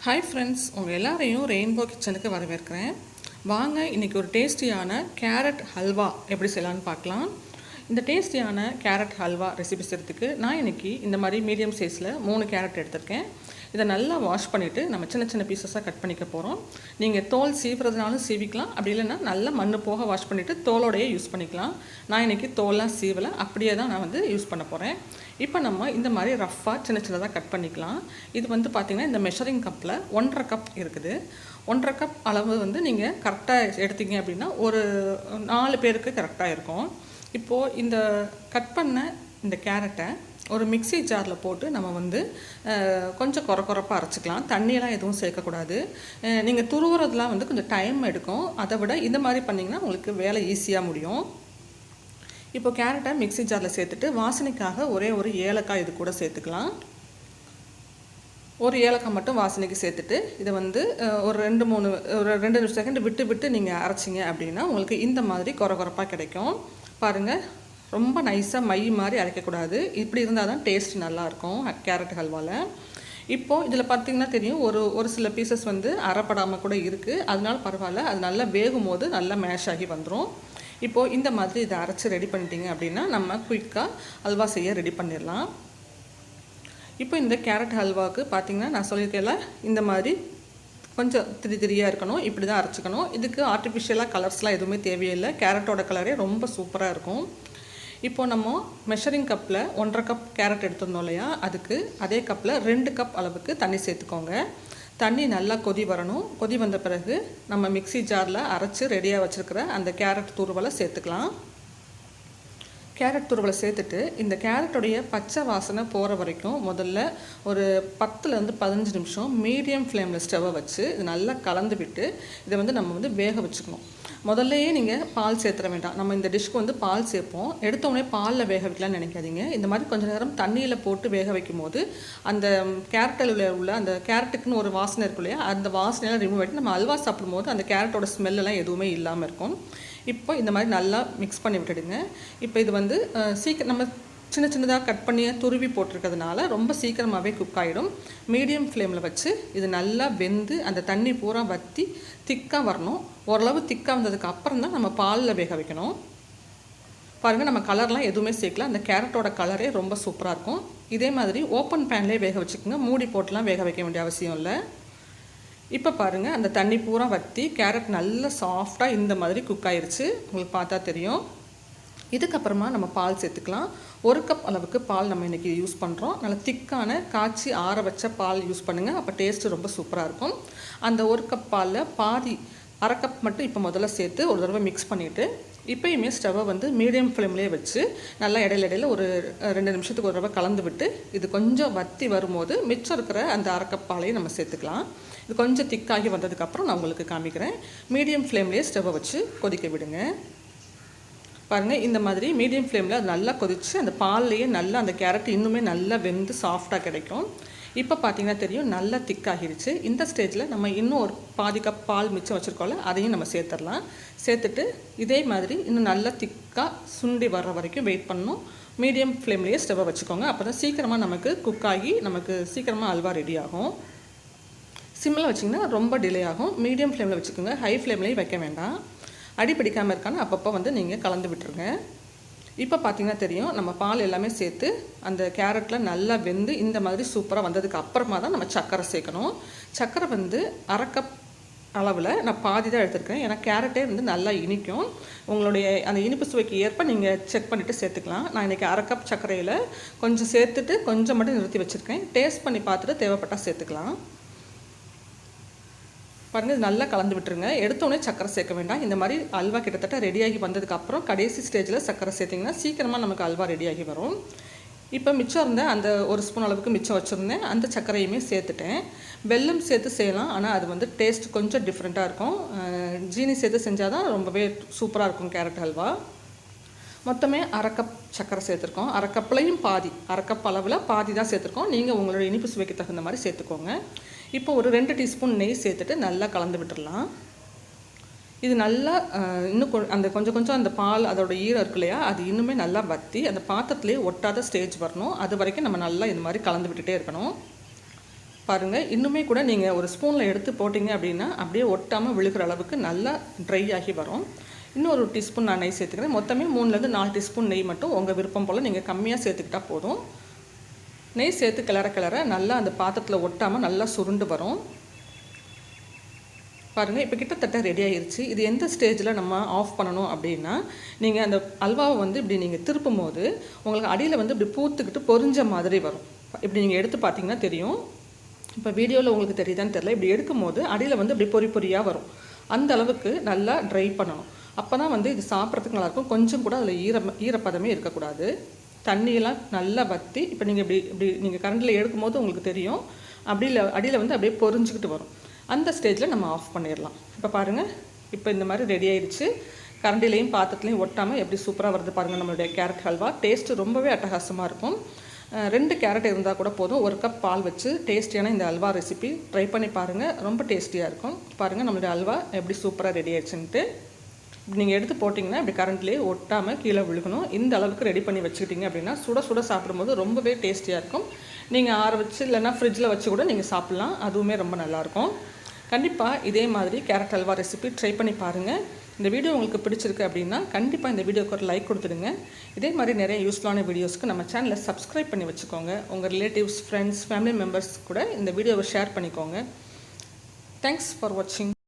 Hi friends, உங்கள் எல்லாரையும் rainbow கிச்சனுக்கு வரவேற்கிறேன். வாங்க இன்றைக்கி ஒரு டேஸ்டியான கேரட் ஹல்வா எப்படி செய்யலான்னு பார்க்கலாம். இந்த டேஸ்டியான கேரட் ஹல்வா ரெசிபி செய்கிறதுக்கு நான் இன்றைக்கி இந்த மாதிரி மீடியம் சைஸில் 3 கேரட் எடுத்திருக்கேன். இதை நல்லா வாஷ் பண்ணிவிட்டு நம்ம சின்ன சின்ன பீசஸாக கட் பண்ணிக்க போகிறோம். நீங்கள் தோல் சீவுறதுனாலும் சீவிக்கலாம், அப்படி இல்லைன்னா நல்லா மண் போக வாஷ் பண்ணிவிட்டு தோலோடையே யூஸ் பண்ணிக்கலாம். நான் இன்றைக்கி தோல்லாம் சீவலை, அப்படியே தான் நான் யூஸ் பண்ண போகிறேன். இப்போ நம்ம இந்த மாதிரி ரஃப்பாக சின்ன சின்னதாக கட் பண்ணிக்கலாம். இது பார்த்திங்கன்னா இந்த மெஷரிங் கப்பில் 1.5 கப் இருக்குது. 1.5 கப் அளவு நீங்கள் கரெக்டாக எடுத்தீங்க அப்படின்னா ஒரு 4 பேருக்கு கரெக்டாக இருக்கும். இப்போது இந்த கட் பண்ண இந்த கேரட்டை ஒரு மிக்ஸி ஜாரில் போட்டு நம்ம கொஞ்சம் குறப்பாக அரைச்சிக்கலாம். தண்ணியெல்லாம் எதுவும் சேர்க்கக்கூடாது. நீங்கள் துருவுறதுலாம் கொஞ்சம் டைம் எடுக்கும். அதை விட இந்த மாதிரி பண்ணிங்கன்னா உங்களுக்கு வேலை ஈஸியாக முடியும். இப்போ கேரட்டை மிக்ஸி ஜாரில் சேர்த்துட்டு வாசனைக்காக ஒரே ஒரு ஏலக்காய் இது கூட சேர்த்துக்கலாம். ஒரு ஏலக்காய் மட்டும் வாசனைக்கு சேர்த்துட்டு இதை ஒரு 2 செகண்ட் விட்டு நீங்கள் அரைச்சிங்க அப்படின்னா உங்களுக்கு இந்த மாதிரி குறப்பாக கிடைக்கும். பாருங்கள், ரொம்ப நைஸாக மை மாதிரி அரைக்கக்கூடாது. இப்படி இருந்தால் தான் டேஸ்ட் நல்லாயிருக்கும் கேரட் ஹல்வாவில். இப்போது இதில் பார்த்திங்கன்னா தெரியும், ஒரு சில பீசஸ் அரைப்படாமல் கூட இருக்குது. அதனால பரவாயில்ல, அது நல்லா வேகும் போது நல்லா மேஷ் ஆகி வந்துடும். இப்போது இந்த மாதிரி இதை அரைச்சி ரெடி பண்ணிட்டீங்க அப்படின்னா நம்ம குயிக்காக ஹல்வா செய்ய ரெடி பண்ணிடலாம். இப்போ இந்த கேரட் ஹல்வாவுக்கு பார்த்திங்கன்னா நான் சொல்லியிருக்கேன்ல, இந்த மாதிரி கொஞ்சம் திரியாக இருக்கணும். இப்படி தான் அரைச்சிக்கணும். இதுக்கு ஆர்டிஃபிஷியலாக கலர்ஸ்லாம் எதுவுமே தேவையில்லை. கேரட்டோட கலரே ரொம்ப சூப்பராக இருக்கும். இப்போது நம்ம மெஷரிங் கப்பில் 1.5 கப் கேரட் எடுத்துருந்தோம் இல்லையா, அதுக்கு அதே கப்பில் 2 கப் அளவுக்கு தண்ணி சேர்த்துக்கோங்க. தண்ணி நல்லா கொதி வரணும். கொதி வந்த பிறகு நம்ம மிக்ஸி ஜாரில் அரைச்சி ரெடியாக வச்சுருக்கிற அந்த கேரட் துருவலை சேர்த்துக்கலாம். கேரட் துருவலை சேர்த்துட்டு இந்த கேரட்டுடைய பச்சை வாசனை போகிற வரைக்கும் முதல்ல ஒரு 10லேருந்து 15 நிமிஷம் மீடியம் ஃப்ளேமில் ஸ்டவ்வை வச்சு இது நல்லா கலந்து விட்டு இதை நம்ம வேக வச்சுக்கணும். முதல்லையே நீங்கள் பால் சேர்த்துற வேண்டாம். நம்ம இந்த டிஷ்க்கு பால் சேர்ப்போம். எடுத்தோடனே பாலில் வேக வைக்கலாம்னு நினைக்காதீங்க. இந்த மாதிரி கொஞ்சம் நேரம் தண்ணியில் போட்டு வேக வைக்கும் போது அந்த கேரட்டில் உள்ள அந்த கேரட்டுக்குன்னு ஒரு வாசனை இருக்கும் இல்லையா, அந்த வாசனையெல்லாம் ரிமூவ் ஆகிட்டு நம்ம அல்வா சாப்பிடும்போது அந்த கேரட்டோட ஸ்மெல்லாம் எதுவுமே இல்லாமல் இருக்கும். இப்போ இந்த மாதிரி நல்லா மிக்ஸ் பண்ணி விட்டுடுங்க. இப்போ இது சீக்கிரம் நம்ம சின்ன சின்னதாக கட் பண்ணி துருவி போட்டிருக்கிறதுனால ரொம்ப சீக்கிரமாகவே குக் ஆகிடும். மீடியம் ஃப்ளேமில் வச்சு இது நல்லா வெந்து அந்த தண்ணி பூரா வற்றி திக்காக வரணும். ஓரளவு திக்காக வந்ததுக்கு அப்புறம் தான் நம்ம பாலில் வேக வைக்கணும். பாருங்கள், நம்ம கலர்லாம் எதுவுமே சேர்க்கல. அந்த கேரட்டோட கலரே ரொம்ப சூப்பராக இருக்கும். இதே மாதிரி ஓப்பன் பேன்லேயே வேக வச்சுக்கோங்க. மூடி போட்டுலாம் வேக வைக்க வேண்டிய அவசியம் இல்லை. இப்போ பாருங்கள், அந்த தண்ணி பூரா வற்றி கேரட் நல்லா சாஃப்டாக இந்த மாதிரி குக் ஆயிடுச்சு. உங்களுக்கு பார்த்தா தெரியும். இதுக்கப்புறமா நம்ம பால் சேர்த்துக்கலாம். 1 கப் அளவுக்கு பால் நம்ம இன்றைக்கி யூஸ் பண்ணுறோம். நல்லா திக்கான காய்ச்சி ஆற வச்ச பால் யூஸ் பண்ணுங்கள். அப்போ டேஸ்ட்டு ரொம்ப சூப்பராக இருக்கும். அந்த 1 கப் பாலில் பாதி 1/2 கப் மட்டும் இப்போ முதல்ல சேர்த்து ஒரு தடவை மிக்ஸ் பண்ணிவிட்டு இப்போயுமே ஸ்டவ்வை மீடியம் ஃப்ளேம்லேயே வச்சு நல்லா இடையில ஒரு 2 நிமிஷத்துக்கு ஒரு தடவை கலந்து விட்டு இது கொஞ்சம் வற்றி வரும்போது மிச்சம் இருக்கிற அந்த 1/2 கப் பாலையும் நம்ம சேர்த்துக்கலாம். இது கொஞ்சம் திக்காகி வந்ததுக்கப்புறம் நான் உங்களுக்கு காமிக்கிறேன். மீடியம் ஃப்ளேம்லேயே ஸ்டவ்வை வச்சு கொதிக்க விடுங்க. பாருங்கள், இந்த மாதிரி மீடியம் ஃப்ளேமில் அது நல்லா கொதித்து அந்த பால்லையே நல்லா அந்த கேரட் இன்னுமே நல்லா வெந்து சாஃப்டாக கிடைக்கும். இப்போ பார்த்திங்கன்னா தெரியும், நல்லா திக்காகிடுச்சு. இந்த ஸ்டேஜில் நம்ம இன்னும் ஒரு பாதி கப் பால் மிச்சம் வச்சுருக்கோம்ல, அதையும் நம்ம சேர்த்துடலாம். சேர்த்துட்டு இதே மாதிரி இன்னும் நல்லா திக்காக சுண்டி வர்ற வரைக்கும் வெயிட் பண்ணணும். மீடியம் ஃப்ளேம்லேயே ஸ்டவ்வை வச்சுக்கோங்க. அப்போ தான் சீக்கிரமாக நமக்கு குக் ஆகி நமக்கு சீக்கிரமாக அல்வா ரெடி ஆகும். சிம்மில் வச்சிங்கன்னா ரொம்ப டிலே ஆகும். மீடியம் ஃப்ளேமில் வச்சுக்கோங்க. ஹை ஃப்ளேம்லேயும் வைக்க வேண்டாம். அடி பிடிக்காமல் இருக்கான்னு அப்பப்போ நீங்கள் கலந்து விட்டுருங்க. இப்போ பார்த்திங்கன்னா தெரியும், நம்ம பால் எல்லாமே சேர்த்து அந்த கேரட்டில் நல்லா வெந்து இந்த மாதிரி சூப்பராக வந்ததுக்கு அப்புறமா தான் நம்ம சர்க்கரை சேர்க்கணும். சர்க்கரை 1/2 கப் அளவில் நான் பாதி தான் எடுத்துருக்கேன். ஏன்னா கேரட்டே நல்லா இனிக்கும். உங்களுடைய அந்த இனிப்பு சுவைக்கு ஏற்ப நீங்கள் செக் பண்ணிவிட்டு சேர்த்துக்கலாம். நான் இன்றைக்கி 1/2 கப் சர்க்கரையில் கொஞ்சம் சேர்த்துட்டு கொஞ்சம் மட்டும் நிறுத்தி வச்சுருக்கேன். டேஸ்ட் பண்ணி பார்த்துட்டு தேவைப்பட்டால் சேர்த்துக்கலாம். பாருங்கள், நல்லா கலந்து விட்டுருங்க. எடுத்தோடனே சர்க்கரை சேர்க்க வேண்டாம். இந்த மாதிரி அல்வா கிட்டத்தட்ட ரெடியாகி வந்ததுக்கப்புறம் கடைசி ஸ்டேஜில் சர்க்கரை சேர்த்திங்கன்னா சீக்கிரமாக நமக்கு அல்வா ரெடியாகி வரும். இப்போ மிச்சம் இருந்தேன் அந்த 1 ஸ்பூன் அளவுக்கு மிச்சம் வச்சுருந்தேன். அந்த சர்க்கரையுமே சேர்த்துட்டேன். வெல்லம் சேர்த்து செய்யலாம், ஆனால் அது டேஸ்ட் கொஞ்சம் டிஃப்ரெண்ட்டாக இருக்கும். ஜீனி சேர்த்து செஞ்சால் தான் ரொம்பவே சூப்பராக இருக்கும் கேரட் ஹல்வா. மொத்தமே 1/2 கப் சர்க்கரை சேர்த்துருக்கோம். 1/2 கப்லையும் பாதி 1/2 கப் அளவில் பாதி தான் சேர்த்துருக்கோம். நீங்கள் உங்களோட இனிப்பு சுவைக்கு தகுந்த மாதிரி சேர்த்துக்கோங்க. இப்போ ஒரு 2 டீஸ்பூன் நெய் சேர்த்துட்டு நல்லா கலந்து விட்டுடலாம். இது நல்லா இன்னும் அந்த கொஞ்சம் அந்த பால் அதோட ஈரம் இருக்கு இல்லையா, அது இன்னுமே நல்லா வற்றி அந்த பாத்திரத்துலேயே ஒட்டாத ஸ்டேஜ் வரணும். அது வரைக்கும் நம்ம நல்லா இந்த மாதிரி கலந்து விட்டுட்டே இருக்கணும். பாருங்கள், இன்னுமே கூட நீங்கள் ஒரு ஸ்பூனில் எடுத்து போட்டிங்க அப்படின்னா அப்படியே ஒட்டாமல் விழுகிற அளவுக்கு நல்லா ட்ரை ஆகி வரும். இன்னொரு டீஸ்பூன் நான் நெய் சேர்த்துக்கிறேன். மொத்தமே 3லேருந்து 4 டீஸ்பூன் நெய் மட்டும் உங்கள் விருப்பம் போல் நீங்கள் கம்மியாக சேர்த்துக்கிட்டா போதும். நெய் சேர்த்து கிளற நல்லா அந்த பாத்திரத்தில் ஒட்டாமல் நல்லா சுருண்டு வரும். பாருங்கள், இப்போ கிட்டத்தட்ட ரெடி ஆகிருச்சு. இது எந்த ஸ்டேஜில் நம்ம ஆஃப் பண்ணணும் அப்படின்னா, நீங்கள் அந்த அல்வாவை வந்து இப்படி நீங்கள் திருப்பும் போது உங்களுக்கு அடியில் வந்து இப்படி பூத்துக்கிட்டு பொரிஞ்ச மாதிரி வரும். இப்படி நீங்கள் எடுத்து பார்த்தீங்கன்னா தெரியும். இப்போ வீடியோவில் உங்களுக்கு தெரியுதான்னு தெரியல. இப்படி எடுக்கும் போது அடியில் வந்து இப்படி பொறி பொரியாக வரும். அந்த அளவுக்கு நல்லா ட்ரை பண்ணணும். அப்போ தான் வந்து இது சாப்பிட்றதுக்கு நல்லாயிருக்கும். கொஞ்சம் கூட அதில் ஈரப்பதமே இருக்கக்கூடாது. தண்ணியெல்லாம் நல்லா வற்றி இப்போ நீங்கள் இப்படி நீங்கள் கரண்டில் எடுக்கும் போது உங்களுக்கு தெரியும். அடியில் வந்து அப்படியே பொரிஞ்சுக்கிட்டு வரும். அந்த ஸ்டேஜில் நம்ம ஆஃப் பண்ணிடலாம். இப்போ பாருங்கள், இப்போ இந்த மாதிரி ரெடி ஆயிடுச்சு. கரண்டிலையும் பாத்திரத்துலையும் ஒட்டாமல் எப்படி சூப்பராக வருது பாருங்கள் நம்மளுடைய கேரட் ஹல்வா. டேஸ்ட்டு ரொம்பவே அட்டகாசமாக இருக்கும். 2 கேரட் இருந்தால் கூட போதும். 1 கப் பால் வச்சு டேஸ்டியான இந்த அல்வா ரெசிபி ட்ரை பண்ணி பாருங்கள். ரொம்ப டேஸ்டியாக இருக்கும். பாருங்கள் நம்மளுடைய அல்வா எப்படி சூப்பராக ரெடி ஆயிடுச்சுன்ட்டு. நீங்கள் எடுத்து போட்டிங்கன்னா இப்படி கரண்ட்லேயே ஒட்டாமல் கீழே விழுகணும். இந்த அளவுக்கு ரெடி பண்ணி வச்சுக்கிட்டிங்க அப்படின்னா சுட சுட சாப்பிடும்போது ரொம்பவே டேஸ்டியாக இருக்கும். நீங்கள் ஆற வச்சு இல்லைன்னா ஃப்ரிட்ஜில் வச்சு கூட நீங்கள் சாப்பிட்லாம். அதுவுமே ரொம்ப நல்லாயிருக்கும். கண்டிப்பாக இதே மாதிரி கேரட் ஹல்வா ரெசிபி ட்ரை பண்ணி பாருங்கள். இந்த வீடியோ உங்களுக்கு பிடிச்சிருக்கு அப்படின்னா கண்டிப்பாக இந்த வீடியோக்கு ஒரு லைக் கொடுத்துடுங்க. இதே மாதிரி நிறைய யூஸ்ஃபுல்லான வீடியோஸ்க்கு நம்ம சேனலை சப்ஸ்கிரைப் பண்ணி வச்சுக்கோங்க. உங்கள் ரிலேட்டிவ்ஸ், ஃப்ரெண்ட்ஸ், ஃபேமிலி மெம்பர்ஸ் கூட இந்த வீடியோவை ஷேர் பண்ணிக்கோங்க. தேங்க்ஸ் ஃபார் வாட்சிங்.